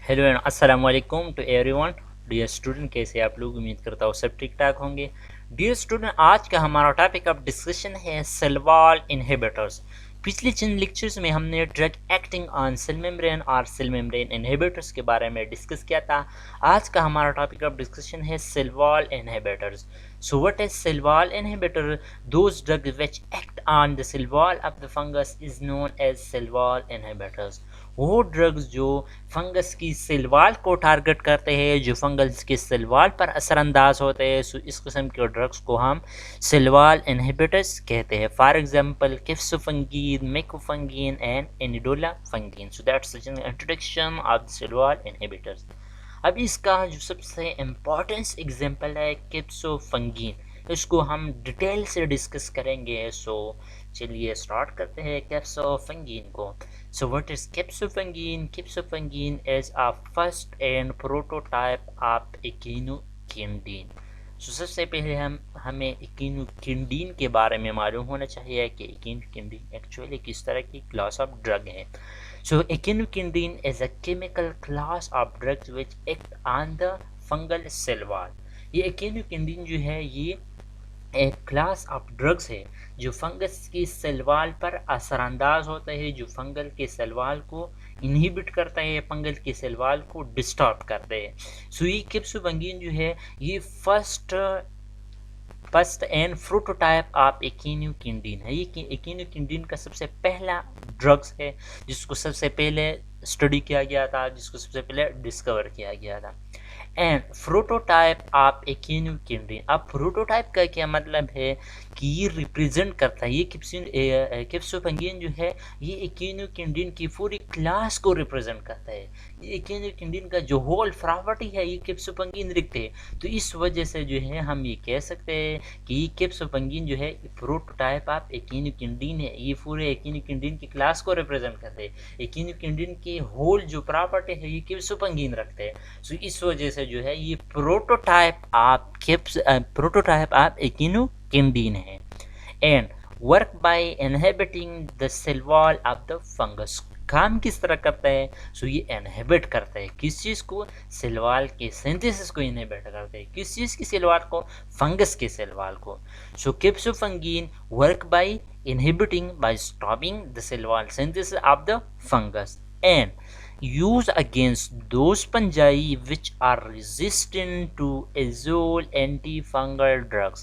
Hello and अस्सलाम वालेकुम to everyone. Dear student, कैसे आप लोग? उम्मीद करता हूँ सब ठीक ठाक होंगे। डियर स्टूडेंट, आज का हमारा टॉपिक ऑफ डिस्कशन है सेल वॉल इनहिबिटर्स। पिछले चंद लेक्चर्स में हमने drug acting on cell membrane और सेल मेम्ब्रेन इनहिबिटर्स के बारे में डिस्कस किया था। आज का हमारा टॉपिक ऑफ डिस्कशन है cell wall inhibitors. So what is cell wall inhibitor? Those drugs which act on the cell wall of the fungus is known as cell wall inhibitors. वो ड्रग्स जो fungus की cell wall को target करते हैं, जो fungus के cell wall पर असरअंदाज होते हैं, सो इस किस्म के ड्रग्स को हम सेल वाल इनहिबिटर्स कहते हैं। For example caspofungin, micafungin and anidulafungin. So that's the introduction of the cell wall inhibitors. अब इसका जो सबसे इम्पोर्टेंट एग्जांपल है किप्सोफंगीन, इसको हम डिटेल से डिस्कस करेंगे। सो चलिए स्टार्ट करते हैं किप्सोफंगीन को। So what is caspofungin? Caspofungin is a first and prototype of echinocandin. सो सबसे पहले हमें इकिनोकिंडीन के बारे में मालूम होना चाहिए कि इकिनोकिंडीन एक्चुअली किस तरह की क्लास ऑफ ड्रग है। So echinocandin is a chemical class of drugs which act on the fungal cell wall. ये echinocandin जो है ये एक क्लास ऑफ ड्रग्स है जो फंगस की सेल वाल पर असरअंदाज होता है, जो फंगल के सेल वाल को इनहिबिट करता है, फंगल के सेल वाल को डिस्टर्ब करते हैं। सो ये किप्सोफंगीन जो है ये first and prototype of echinocandin है। ये इकिनोकिंडीन का सबसे पहला ड्रग्स है जिसको सबसे पहले स्टडी किया गया था, जिसको सबसे पहले डिस्कवर किया गया था। And prototype of echinocandin. अब प्रोटोटाइप का क्या मतलब है कि ये रिप्रेजेंट करता है, ये किप्सोफंगीन जो है ये इकिनोकिंडीन की पूरी क्लास को रिप्रेजेंट करता है। ये इकिनोकिंडीन का जो होल प्रॉपर्टी है ये किप्सोफंगीन रखते हैं। तो इस वजह से जो है हम ये कह सकते हैं कि ये किप्सोफंगीन जो है प्रोटोटाइप ऑफ इकिनोकिंडीन है, ये पूरे इकिनोकिंडीन की क्लास को रिप्रेजेंट करते हैं। इकिनोकिंडीन की होल जो प्रॉपर्टी है ये किप्सोफंगीन रखते हैं। सो इस वजह से जो है ये प्रोटोटाइप ऑफ इकिनोकिंडीन है। And work by inhibiting the cell wall of the fungus. काम किस तरह करता है? सो ये इनहिबिट करता है किस चीज़ को? सेल वॉल के सिंथेसिस को इनहिबिट करता है। किस चीज़ की सेल वॉल को? फंगस के सेल वॉल को। So caspofungin work by inhibiting by stopping the cell wall synthesis of the fungus and use against those fungi which are resistant to azole antifungal drugs।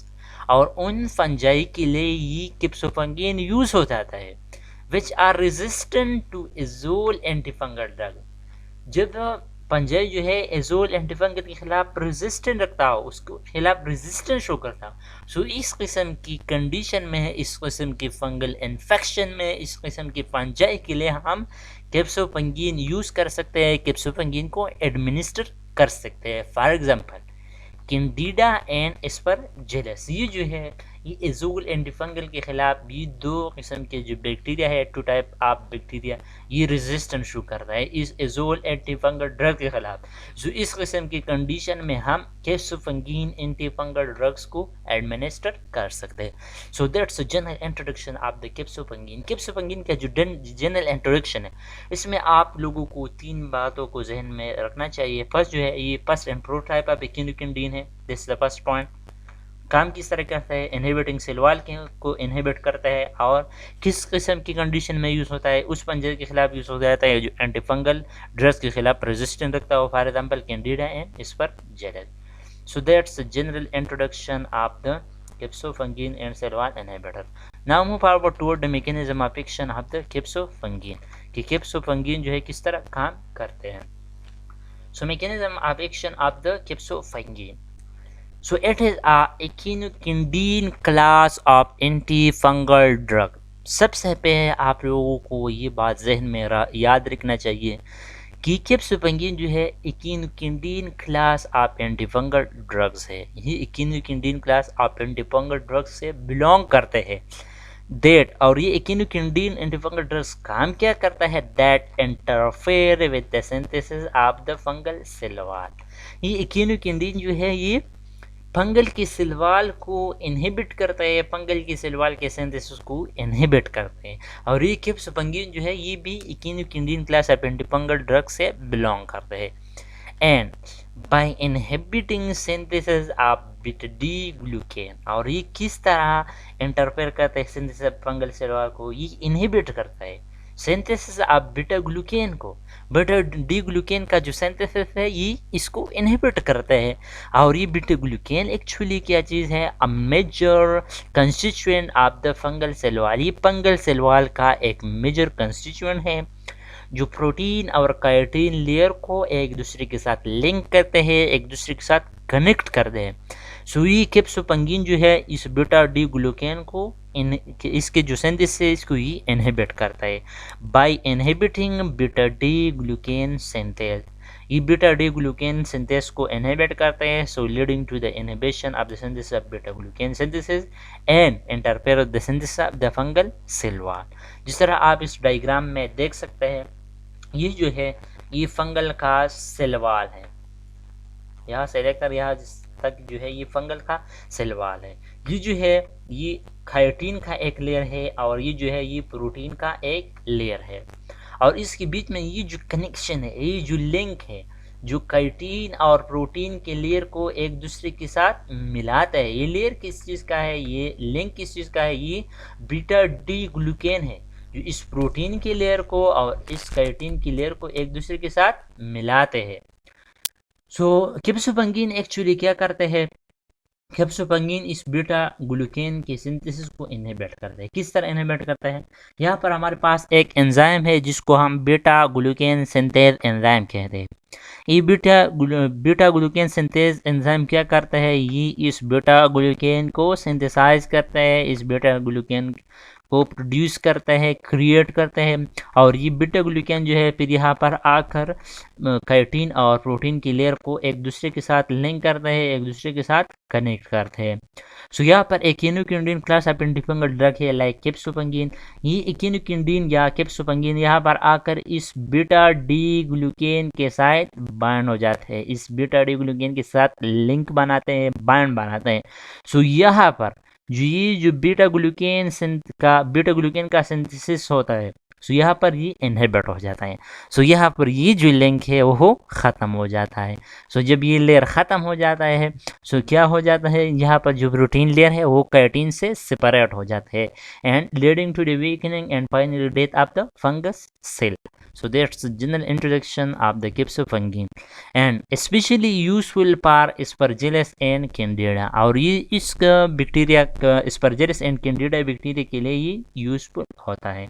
और उन fungi के लिए ये किप्सोफंगीन use हो जाता है which are resistant to azole antifungal drug. जब पंजाई जो है एजोल एंटीफंगल के खिलाफ रेजिस्टेंट रखता हो, उसको खिलाफ रेजिस्टेंस शो करता हो, सो इस किस्म की कंडीशन में, इस किस्म की फंगल इन्फेक्शन में, इस किस्म की पंजाई के लिए हम किप्सोफंगीन यूज कर सकते हैं, किप्सोफंगीन को एडमिनिस्टर कर सकते हैं। For example candida and Aspergillus, ये जो है ये एजोल एंटीफंगल के खिलाफ ये दो किस्म के जो बैक्टीरिया है, टू टाइप ऑफ बैक्टीरिया, ये रेजिस्टेंस शो कर रहा है इस एजोल एंटीफंगल ड्रग के खिलाफ। जो इस किस्म की कंडीशन में हम किप्सोफंगीन एंटीफंगल ड्रग्स को एडमिनिस्टर कर सकते हैं। So that's general introduction of the caspofungin. Caspofungin का जो जनरल इंट्रोडक्शन है इसमें आप लोगों को तीन बातों को जहन में रखना चाहिए। फर्स्ट जो है ये first and prototype of echinocandin है, this is the first point. काम किस तरह करता है? इनहिबिटिंग सेल वॉल को इनहिबिट करता है और किस किस्म की कंडीशन में यूज़ होता है? उस पंजर के खिलाफ यूज़ हो जाता है जो एंटीफंगल ड्रग्स के खिलाफ रेजिस्टेंट रखता है, for example candida and aspergillus. So that's the general introduction of the caspofungin and cell wall inhibitor. Now move forward toward the mechanism of action of the caspofungin, कि caspofungin जो है किस तरह काम करते हैं। So mechanism of action of the caspofungin. So it is a echinocandin class of antifungal drug। सबसे पहले आप लोगों को ये बात जहन में याद रखना चाहिए कि किप्सोफंगीन जो है इकिनोकिंडीन क्लास ऑफ एंटीफंगल ड्रग्स है। ये इकिनोकिंडीन क्लास ऑफ एंटीफंगल ड्रग्स से बिलोंग करते हैं। दैट और ये इकिनोकिंडीन एंटीफंगल ड्रग्स काम क्या करता है? That interfere with the synthesis of the fungal cell wall. ये इकिनोकिंडीन जो है ये फंगल की सिलवाल को इनहिबिट करता है, फंगल की सिलवाल के सिंथेसिस को इनहिबिट करते हैं। और ये कैप्सोफंगिन जो है ये भी इकिनोकिंडीन क्लास ऑफ एंटीफंगल ड्रग से बिलोंग करते हैं। And by inhibiting synthesis of beta D glucan, और ये किस तरह इंटरफेयर करता है सिंथेसिस फंगल सिलवाल को, ये इनहिबिट करता है सिंथेसिस ऑफ बीटा ग्लूकेन को। बीटा डी ग्लूकेन का जो सिंथेसिस है ये इसको इनहिबिट करता है। और ये बीटा ग्लूकेन एक्चुअली क्या चीज़ है, a major constituent of the fungal cell wall, ये फंगल सेल वॉल का एक मेजर कंस्टिट्यूएंट है जो प्रोटीन और काइटिन लेयर को एक दूसरे के साथ लिंक करते हैं, एक दूसरे के साथ कनेक्ट करते हैं। सो ये कैप्सोफंगिन जो है इस बीटा डी ग्लूकेन को इसके जो सिंथेसिस है इसको ही इनहिबिट करता है by inhibiting beta D glucan synthase. ये बीटा डी ग्लूकेन सिंथेस को इनहिबिट करते हैं, so leading to the inhibition of the synthesis of beta glucan synthesis and interfere with the synthesis of the fungal cell wall. जिस तरह आप इस diagram में देख सकते हैं, ये जो है ये फंगल का सेल वॉल है, यहाँ से लेकर यहाँ तक जो है ये फंगल का सेल वॉल है। ये जो है ये काइटिन का एक लेयर है और ये जो है ये प्रोटीन का एक लेयर है। और इसके बीच में ये जो कनेक्शन है, ये जो लिंक है जो काइटिन और प्रोटीन के लेयर को एक दूसरे के साथ मिलाता है, ये लेयर किस चीज़ का है, ये लिंक किस चीज़ का है, ये बीटा डी ग्लूकेन है जो इस प्रोटीन की लेयर को और इस काइटिन की लेयर को एक दूसरे के साथ मिलाते हैं। सो कैप्सोफंगिन एक्चुअली क्या करते हैं, कैप्सोफंगिन इस बीटा ग्लूकेन के सिंथेसिस को इनहिबिट करते हैं। किस तरह इनहिबिट करते हैं, यहाँ पर हमारे पास एक एंजाइम है जिसको हम बीटा ग्लूकेन सिंथेज एंजाइम कहते हैं। ये बीटा ग्लूकेन सिंथेज एंजाइम क्या करता है, ये इस बीटा ग्लूकेन को सिंथेसाइज करता है, इस बीटा ग्लूकेन को प्रोड्यूस करता है, क्रिएट करता है। और ये बीटा ग्लूकेन जो है फिर यहाँ पर आकर काइटिन और प्रोटीन की लेयर को एक दूसरे के साथ लिंक करते हैं, एक दूसरे के साथ कनेक्ट करते हैं। सो यहाँ पर इकिनोकिंडीन क्लास ऑफ एंटीफंगल ड्रग है लाइक कैप्सोफंगिन। ये इकिनोकिंडीन या कैप्सोफंगिन यहाँ पर आकर इस बीटा डी ग्लूकेन के साथ बाइंड हो जाते हैं, इस बीटा डी ग्लूकेन के साथ लिंक बनाते हैं, बाइंड बनाते हैं। सो यहाँ पर जो बीटा ग्लूकेन का सिंथेसिस होता है, सो यहाँ पर ये इनहिबिट हो जाता है। सो यहाँ पर ये जो लिंक है वो ख़त्म हो जाता है। सो जब ये लेयर ख़त्म हो जाता है, सो क्या हो जाता है, यहाँ पर जो प्रोटीन लेयर है वो काइटिन से सेपरेट हो जाता है and leading to the weakening and finally death of the fungus cell. So that's the general introduction of the caspofungin and especially useful for Aspergillus and Candida। और ये इस bacteria Aspergillus and Candida bacteria के लिए ये useful होता है।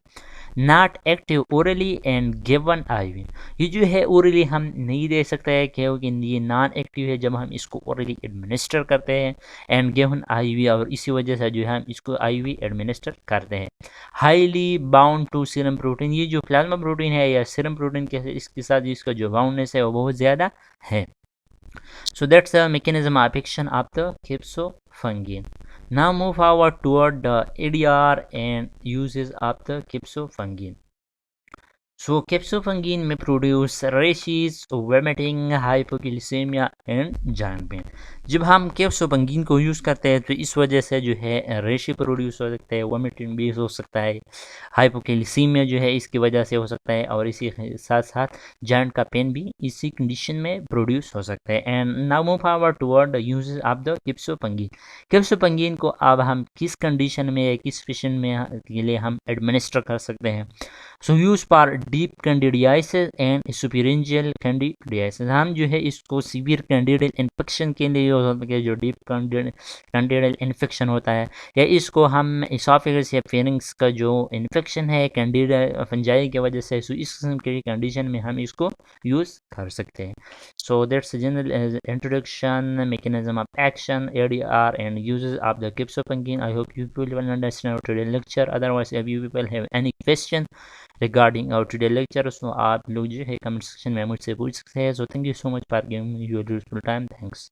Not active orally and given IV, ये जो है ओरली हम नहीं दे सकते हैं क्योंकि ये नॉन एक्टिव है जब हम इसको ओरली एडमिनिस्टर करते हैं, एंड गिवन आईवी, और इसी वजह से जो है हम इसको आईवी एडमिनिस्टर करते हैं। Highly bound to serum protein, ये जो प्लाज्मा प्रोटीन है या सीरम प्रोटीन के इसके साथ इसका जो बाउंडनेस है वो बहुत ज़्यादा है। So that's the mechanism of action of the कैप्सोफंगिन। Now move forward toward the ADR and uses of the कैप्सोफंगिन। So caspofungin में produce rashes, vomiting, hypoglycaemia and joint pain. जब हम कैप्सोफंगिन को यूज़ करते हैं तो इस वजह से जो है रेशी प्रोड्यूस हो सकता है, वोमिटिंग भी हो सकता है, हाइपोग्लिसेमिया जो है इसकी वजह से हो सकता है, और इसी साथ साथ जॉइंट का पेन भी इसी कंडीशन में प्रोड्यूस हो सकता है। And now move forward toward the uses of the caspofungin. Caspofungin को अब हम किस कंडीशन में या किस पेशेंट में के लिए हम एडमिनिस्टर कर सकते हैं। So use for deep candidiasis and superficial candidiasis, हम जो है इसको सीवियर कैंडिडियल इन्फेक्शन के लिए जो डीप कैंडिडियल इन्फेक्शन होता है, या इसको हम इसोफेगस या फेरिंग्स का जो इन्फेक्शन है कैंडिडिया फंजाई की वजह से, सो इस किस्म की कंडीशन में हम इसको यूज़ कर सकते हैं। So that's general introduction, mechanism of action, ADR and uses of the कैप्सोफंगिन। I hope you people will understand our today lecture. Otherwise if you people have any question regarding our today lecture, so आप लोग जो है comment section में मुझसे पूछ सकते हैं। So thank you so much for giving me your useful time. Thanks.